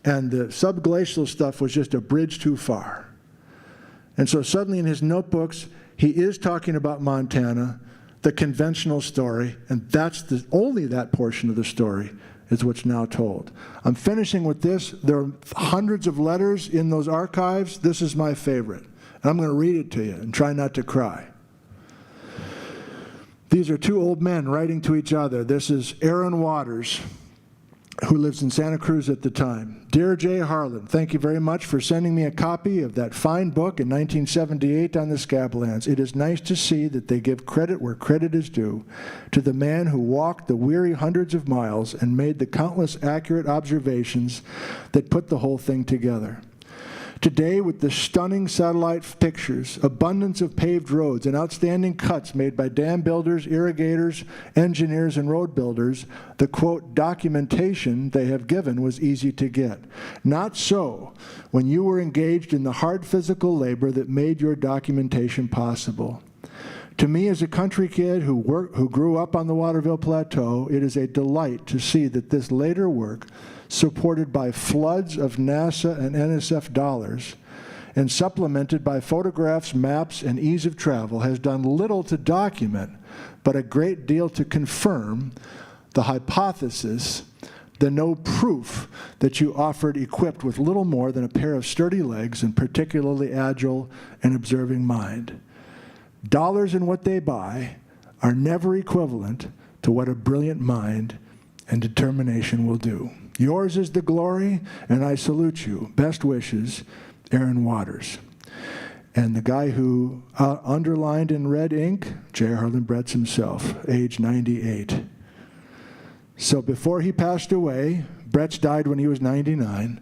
And the subglacial stuff was just a bridge too far. And so suddenly in his notebooks, he is talking about Montana, the conventional story, and that's only that portion of the story is what's now told. I'm finishing with this. There are hundreds of letters in those archives. This is my favorite. And I'm going to read it to you and try not to cry. These are two old men writing to each other. This is Aaron Waters, who lives in Santa Cruz at the time. Dear J. Harlan, thank you very much for sending me a copy of that fine book in 1978 on the Scablands. It is nice to see that they give credit where credit is due to the man who walked the weary hundreds of miles and made the countless accurate observations that put the whole thing together. Today, with the stunning satellite pictures, abundance of paved roads, and outstanding cuts made by dam builders, irrigators, engineers, and road builders, the, quote, documentation they have given was easy to get. Not so when you were engaged in the hard physical labor that made your documentation possible. To me, as a country kid who grew up on the Waterville Plateau, it is a delight to see that this later work, supported by floods of NASA and NSF dollars, and supplemented by photographs, maps, and ease of travel, has done little to document, but a great deal to confirm the hypothesis, the no proof that you offered equipped with little more than a pair of sturdy legs and particularly agile and observing mind. Dollars and what they buy are never equivalent to what a brilliant mind and determination will do. Yours is the glory, and I salute you. Best wishes, Aaron Waters. And the guy who underlined in red ink, J. Harlan Bretz himself, age 98. So before he passed away, Bretz died when he was 99.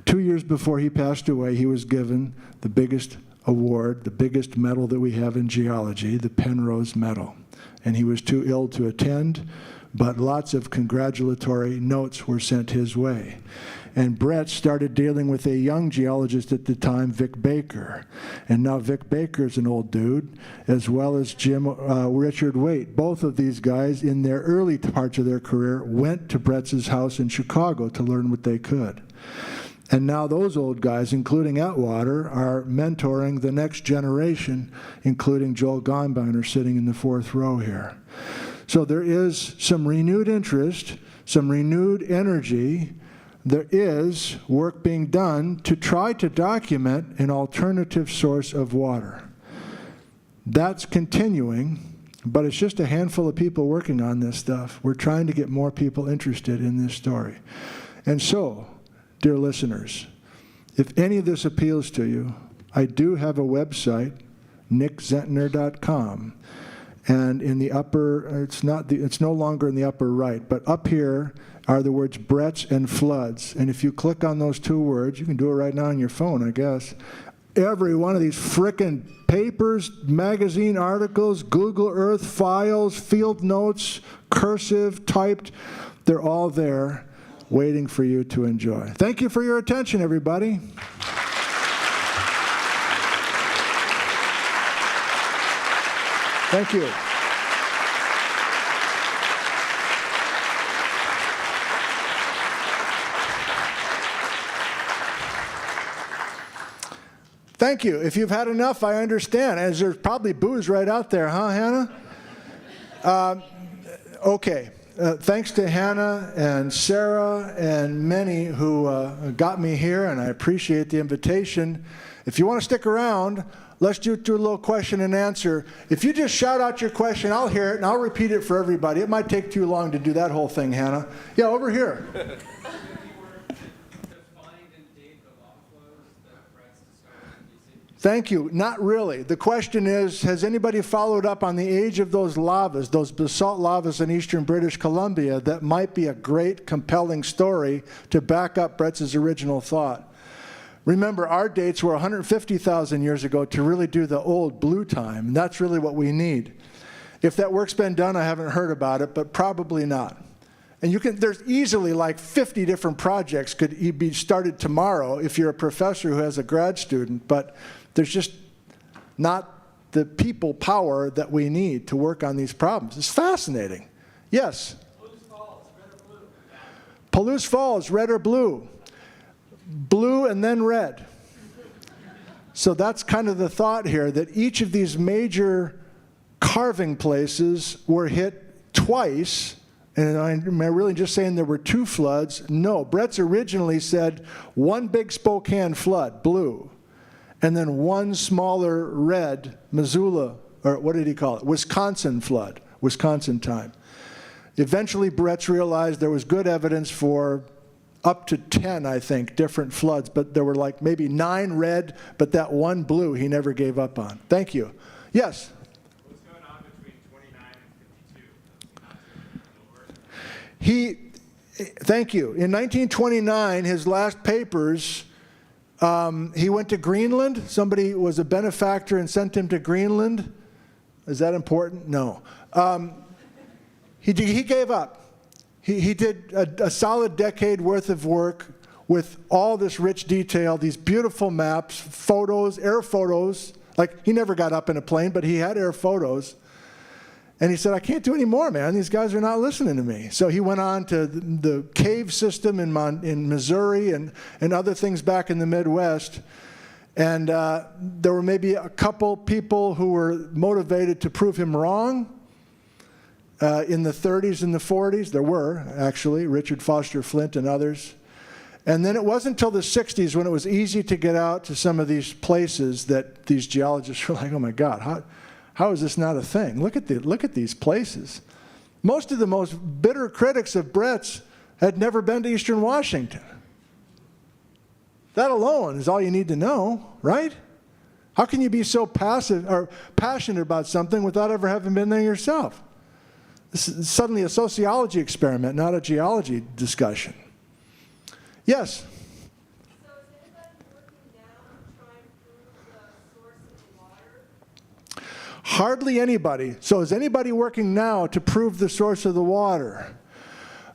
2 years before he passed away, he was given the biggest award, the biggest medal that we have in geology, the Penrose Medal. And he was too ill to attend, but lots of congratulatory notes were sent his way. And Bretz started dealing with a young geologist at the time, Vic Baker. And now Vic Baker's an old dude, as well as Richard Waite. Both of these guys, in their early parts of their career, went to Bretz's house in Chicago to learn what they could. And now those old guys, including Atwater, are mentoring the next generation, including Joel Gombiner sitting in the fourth row here. So there is some renewed interest, some renewed energy. There is work being done to try to document an alternative source of water. That's continuing, but it's just a handful of people working on this stuff. We're trying to get more people interested in this story. And so, dear listeners, if any of this appeals to you, I do have a website, nickzentner.com. And in the upper, it's no longer in the upper right, but up here are the words Bretz and floods. And if you click on those two words, you can do it right now on your phone, I guess. every one of these frickin' papers, magazine articles, Google Earth files, field notes, cursive, typed. They're all there waiting for you to enjoy. Thank you for your attention, everybody. Thank you. Thank you. If you've had enough, I understand. As there's probably booze right out there, huh, Hannah? Okay. Thanks to Hannah and Sarah and many who got me here, and I appreciate the invitation. If you want to stick around, let's do a little question and answer. If you just shout out your question, I'll hear it, and I'll repeat it for everybody. It might take too long to do that whole thing, Hannah. Yeah, over here. Thank you. Not really. The question is, has anybody followed up on the age of those lavas, those basalt lavas in eastern British Columbia that might be a great, compelling story to back up Bretz's original thought? Remember, our dates were 150,000 years ago to really do the old blue time. And that's really what we need. If that work's been done, I haven't heard about it, but probably not. And there's easily like 50 different projects could be started tomorrow if you're a professor who has a grad student, but there's just not the people power that we need to work on these problems. It's fascinating. Yes? Palouse Falls, red or blue? Palouse Falls, red or blue? Blue and then red. So that's kind of the thought here, that each of these major carving places were hit twice. And am I really just saying there were two floods? No. Bretz originally said one big Spokane flood, blue, and then one smaller red, Missoula, or what did he call it? Wisconsin flood, Wisconsin time. Eventually, Bretz realized there was good evidence for up to 10, I think, different floods, but there were like maybe 9 red, but that one blue he never gave up on. Thank you. Yes? What's going on between 29 and 52? Thank you. In 1929, his last papers, he went to Greenland. Somebody was a benefactor and sent him to Greenland. Is that important? No. He gave up. He did a solid decade worth of work with all this rich detail, these beautiful maps, photos, air photos. Like, he never got up in a plane, but he had air photos. And he said, I can't do any more, man. These guys are not listening to me. So he went on to the cave system in Missouri and other things back in the Midwest. And there were maybe a couple people who were motivated to prove him wrong in the 30s and the 40s. There were, actually, Richard Foster Flint and others. And then it wasn't until the 60s when it was easy to get out to some of these places that these geologists were like, oh my God, how is this not a thing? Look at these places. Most of the most bitter critics of Bretz had never been to Eastern Washington. That alone is all you need to know, right? How can you be so passive or passionate about something without ever having been there yourself? This is suddenly a sociology experiment, not a geology discussion. Yes? Hardly anybody. So is anybody working now to prove the source of the water?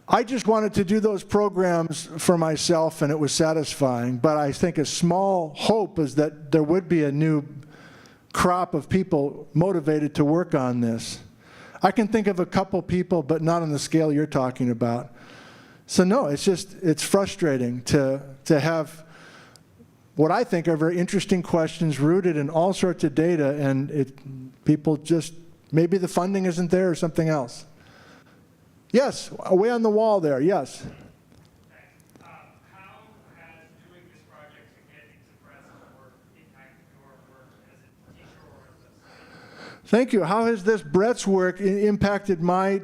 I just wanted to do those programs for myself, and it was satisfying. But I think a small hope is that there would be a new crop of people motivated to work on this. I can think of a couple people, but not on the scale you're talking about. So no, it's frustrating to have what I think are very interesting questions rooted in all sorts of data, and people just, maybe the funding isn't there or something else. Yes, away on the wall there, yes. How has doing this project and getting to press work impacted your work as a teacher or as a scientist? Thank you. How has this Bretz work impacted my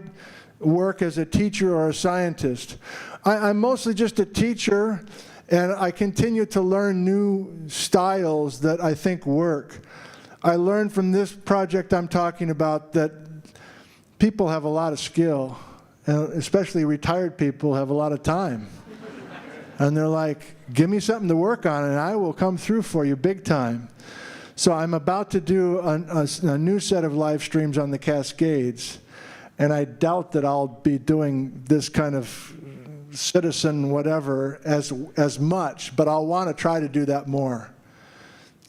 work as a teacher or a scientist? I'm mostly just a teacher, and I continue to learn new styles that I think work. I learned from this project I'm talking about that people have a lot of skill, and especially retired people have a lot of time. And they're like, give me something to work on and I will come through for you big time. So I'm about to do a new set of live streams on the Cascades, and I doubt that I'll be doing this kind of citizen whatever as much, but I'll want to try to do that more.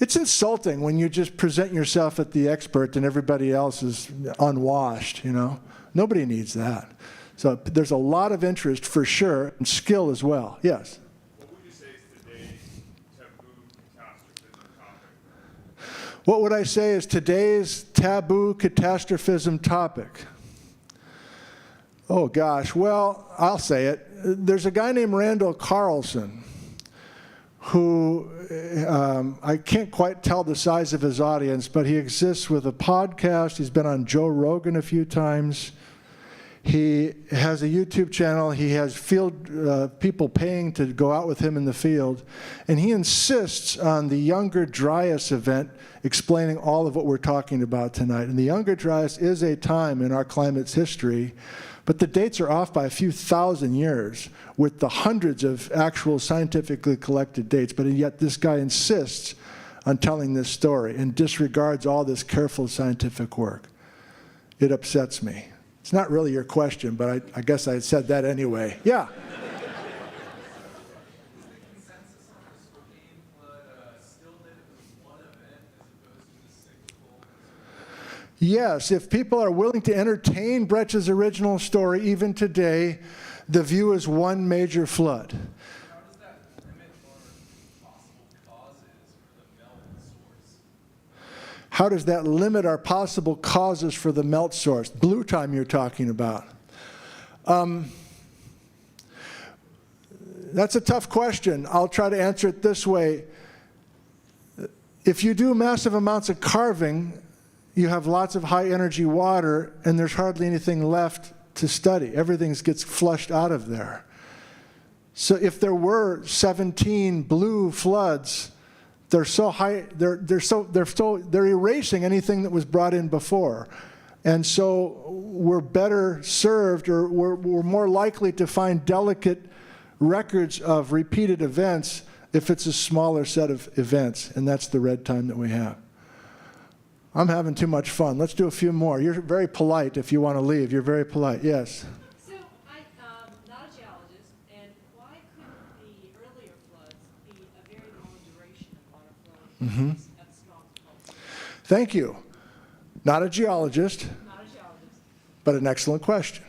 It's insulting when you just present yourself as the expert and everybody else is unwashed, you know. Nobody needs that. So there's a lot of interest for sure, and skill as well. Yes? What would you say is today's taboo catastrophism topic? What would I say is today's taboo catastrophism topic? Oh gosh, well, I'll say it. There's a guy named Randall Carlson who, I can't quite tell the size of his audience, but he exists with a podcast. He's been on Joe Rogan a few times. He has a YouTube channel. He has field people paying to go out with him in the field. And he insists on the Younger Dryas event, explaining all of what we're talking about tonight. And the Younger Dryas is a time in our climate's history, but the dates are off by a few thousand years with the hundreds of actual scientifically collected dates. But yet this guy insists on telling this story and disregards all this careful scientific work. It upsets me. It's not really your question, but I guess I said that anyway. Yeah. Yes, if people are willing to entertain Bretz's original story even today, the view is one major flood. How does that limit our possible causes for the melt source? How does that limit our possible causes for the melt source? Blue time you're talking about. That's a tough question. I'll try to answer it this way. If you do massive amounts of carving, you have lots of high energy water and there's hardly anything left to study. Everything gets flushed out of there. So if there were 17 blue floods, they're so high, they're erasing anything that was brought in before. And so we're better served, or we're more likely to find delicate records of repeated events if it's a smaller set of events, and that's the red time that we have. I'm having too much fun. Let's do a few more. You're very polite if you want to leave. You're very polite. Yes? So I'm not a geologist, and why couldn't the earlier floods be a very long duration of water flow at strong pulse? Thank you. Not a geologist, Not a geologist. but an excellent question.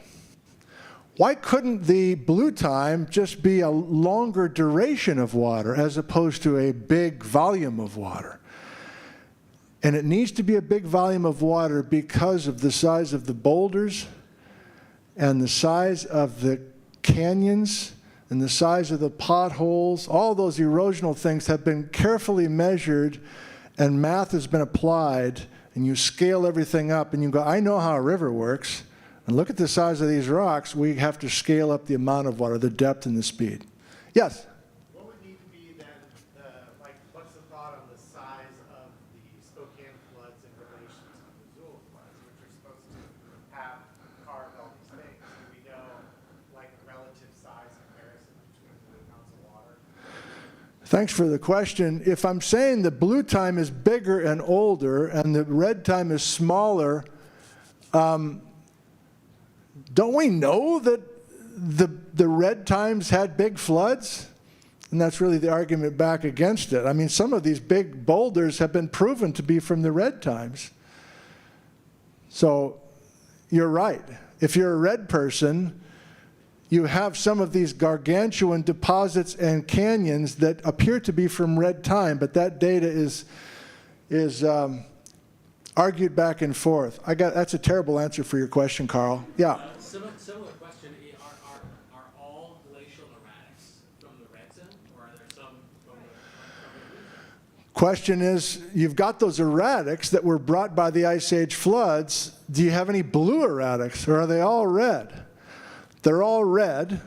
Why couldn't the blue time just be a longer duration of water as opposed to a big volume of water? And it needs to be a big volume of water because of the size of the boulders and the size of the canyons and the size of the potholes. All those erosional things have been carefully measured, and math has been applied, and you scale everything up and you go, I know how a river works, and look at the size of these rocks. We have to scale up the amount of water, the depth and the speed. Yes? What would need to be then, like, what's the thought on the size of the Spokane floods in relation to the Missoula floods, which are supposed to have carved all these things? Do we know, like, relative size comparison between the amounts of water? Thanks for the question. If I'm saying the blue time is bigger and older and the red time is smaller, don't we know that the red times had big floods? And that's really the argument back against it. I mean, some of these big boulders have been proven to be from the red times. So you're right. If you're a red person, you have some of these gargantuan deposits and canyons that appear to be from red time, but that data is argued back and forth. That's a terrible answer for your question, Carl. Yeah. Similar question, are all glacial erratics from the red zone, or are there some from the Question is, you've got those erratics that were brought by the Ice Age floods. Do you have any blue erratics, or are they all red? They're all red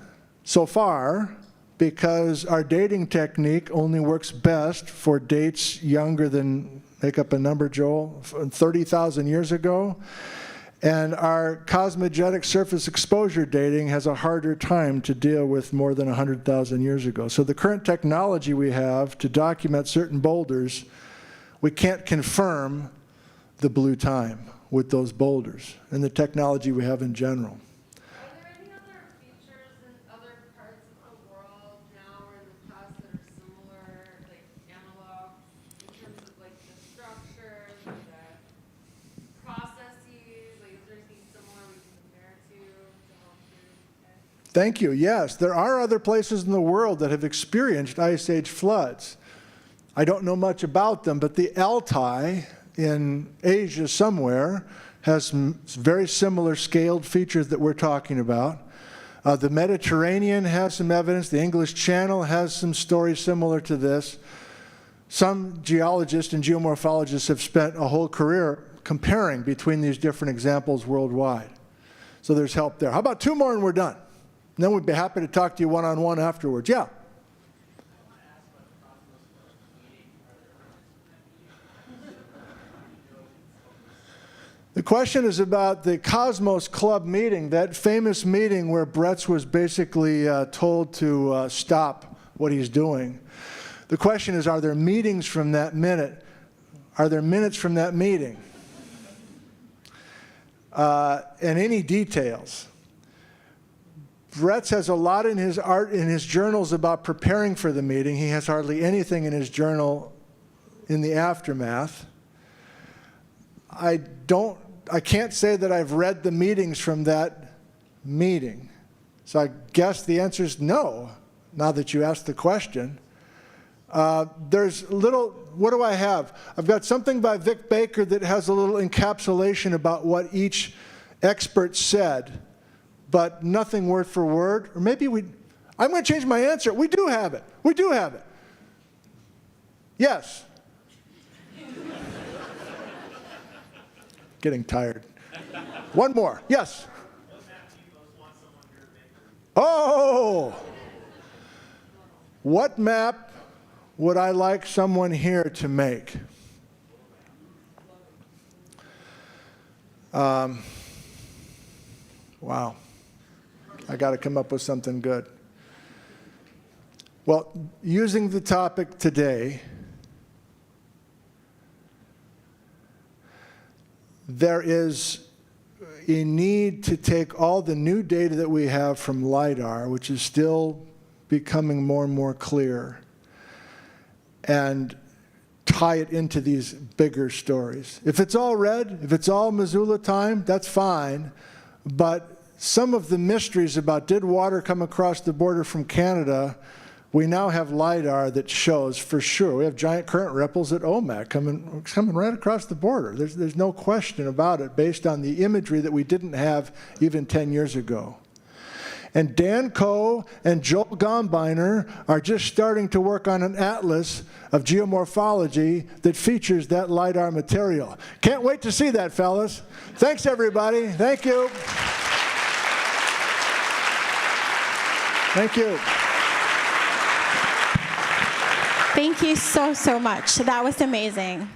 so far because our dating technique only works best for dates younger than, make up a number, Joel, 30,000 years ago. And our cosmogenic surface exposure dating has a harder time to deal with more than 100,000 years ago. So the current technology we have to document certain boulders, we can't confirm the blue time with those boulders and the technology we have in general. Are there any other features in other parts of the world now or in the past that are similar, like analog, in terms of like the structures, or the processes? Like, is there anything similar we can compare to help you? Thank you. Yes, there are other places in the world that have experienced Ice Age floods. I don't know much about them, but the Altai in Asia somewhere has some very similar scaled features that we're talking about. The Mediterranean has some evidence. The English Channel has some stories similar to this. Some geologists and geomorphologists have spent a whole career comparing between these different examples worldwide. So there's help there. How about two more and we're done? And then we'd be happy to talk to you one-on-one afterwards. Yeah? The question is about the Cosmos Club meeting, that famous meeting where Bretz was basically told to stop what he's doing. The question is, are there meetings from that minute? Are there minutes from that meeting? And any details? Bretz has a lot in his journals about preparing for the meeting. He has hardly anything in his journal in the aftermath. I can't say that I've read the meetings from that meeting. So I guess the answer is no, now that you asked the question. There's little, what do I have? I've got something by Vic Baker that has a little encapsulation about what each expert said, but nothing word for word. Or maybe I'm going to change my answer. We do have it. We do have it. Yes. Getting tired. One more. Yes. Oh! What map would I like someone here to make? Wow. I got to come up with something good. Well, using the topic today, there is a need to take all the new data that we have from LiDAR, which is still becoming more and more clear, and tie it into these bigger stories. If it's all red, if it's all Missoula time, that's fine, but some of the mysteries about did water come across the border from Canada, we now have LiDAR that shows for sure. We have giant current ripples at OMAC coming right across the border. There's no question about it based on the imagery that we didn't have even 10 years ago. And Dan Coe and Joel Gombiner are just starting to work on an atlas of geomorphology that features that LiDAR material. Can't wait to see that, fellas. Thanks, everybody. Thank you. Thank you. Thank you so, so much. That was amazing.